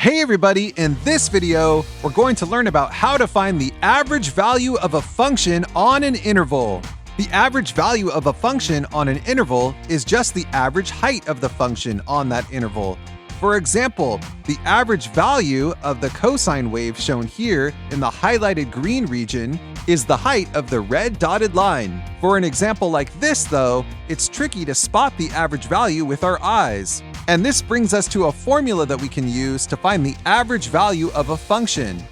Hey everybody, in this video, we're going to learn about how to find the average value of a function on an interval. The average value of a function on an interval is just the average height of the function on that interval. For example, the average value of the cosine wave shown here in the highlighted green region is the height of the red dotted line. For an example like this though, it's tricky to spot the average value with our eyes. And this brings us to a formula that we can use to find the average value of a function.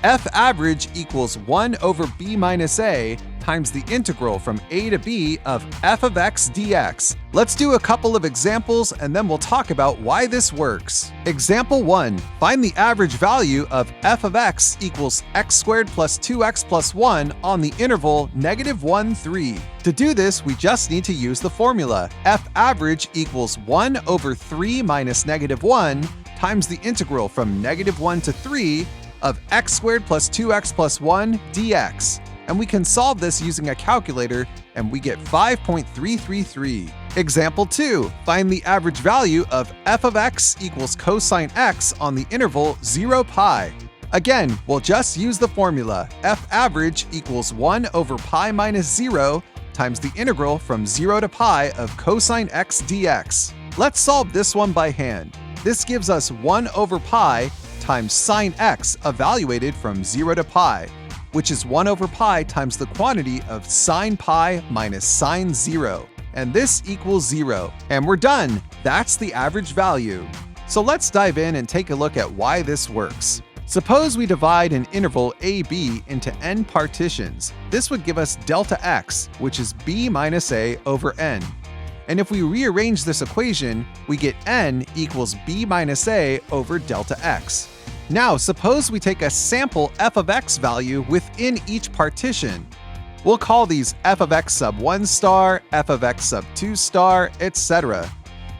F average equals 1 over b minus a times the integral from a to b of f of x dx. Let's do a couple of examples and then we'll talk about why this works. Example 1. Find the average value of f of x equals x squared plus 2x plus 1 on the interval -1, 3. To do this, we just need to use the formula. F average equals 1 over 3 minus -1 times the integral from -1 to 3 of x squared plus 2x plus 1 dx. And we can solve this using a calculator and we get 5.333. Example 2. Find the average value of f of x equals cosine x on the interval 0 pi. Again, we'll just use the formula. F average equals 1 over pi minus 0 times the integral from 0 to pi of cosine x dx. Let's solve this one by hand. This gives us 1 over pi times sine x evaluated from 0 to pi, which is 1 over pi times the quantity of sine pi minus sine 0. And this equals 0. And we're done. That's the average value. So let's dive in and take a look at why this works. Suppose we divide an interval AB into n partitions. This would give us delta x, which is b minus a over n. And if we rearrange this equation, we get n equals b minus a over delta x. Now, suppose we take a sample f of x value within each partition. We'll call these f of x sub 1 star, f of x sub 2 star, etc.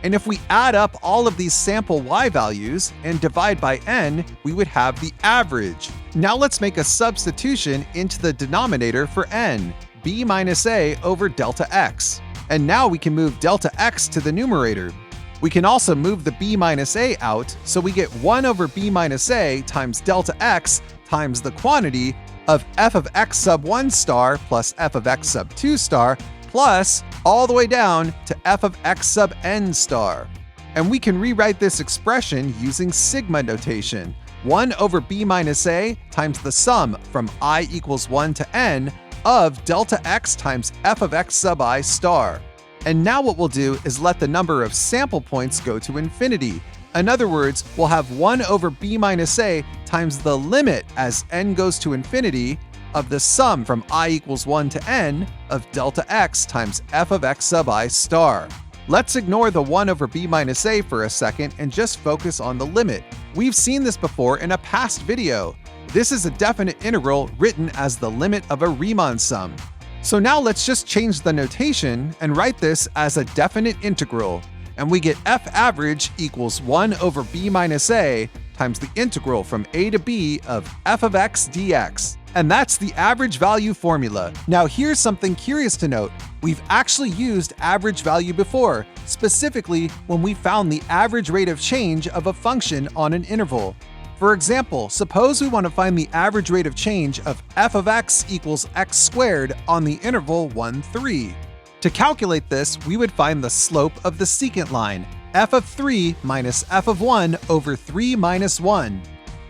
And if we add up all of these sample y values and divide by n, we would have the average. Now let's make a substitution into the denominator for n, b minus a over delta x. And now we can move delta x to the numerator. We can also move the b minus a out, so we get 1 over b minus a times delta x times the quantity of f of x sub 1 star plus f of x sub 2 star plus all the way down to f of x sub n star. And we can rewrite this expression using sigma notation. 1 over b minus a times the sum from I equals 1 to n of delta x times f of x sub I star. And now what we'll do is let the number of sample points go to infinity. In other words, we'll have 1 over b minus a times the limit as n goes to infinity of the sum from I equals 1 to n of delta x times f of x sub I star. Let's ignore the 1 over b minus a for a second and just focus on the limit. We've seen this before in a past video. This is a definite integral written as the limit of a Riemann sum. So now let's just change the notation and write this as a definite integral. And we get f average equals 1 over b minus a times the integral from a to b of f of x dx. And that's the average value formula. Now here's something curious to note. We've actually used average value before, specifically when we found the average rate of change of a function on an interval. For example, suppose we want to find the average rate of change of f of x equals x squared on the interval 1, 3. To calculate this, we would find the slope of the secant line, f of 3 minus f of 1 over 3 minus 1.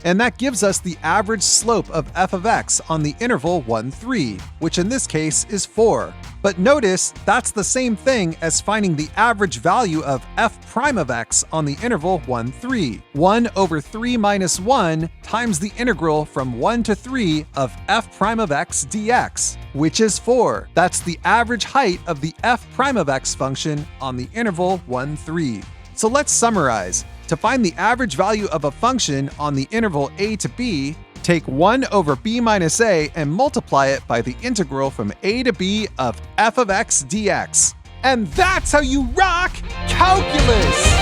And that gives us the average slope of f of x on the interval 1, 3, which in this case is 4. But notice that's the same thing as finding the average value of f prime of x on the interval 1, 3. 1 over 3 minus 1 times the integral from 1 to 3 of f prime of x dx, which is 4. That's the average height of the f prime of x function on the interval 1, 3. So let's summarize. To find the average value of a function on the interval a to b, take 1 over b minus a and multiply it by the integral from a to b of f of x dx. And that's how you rock calculus!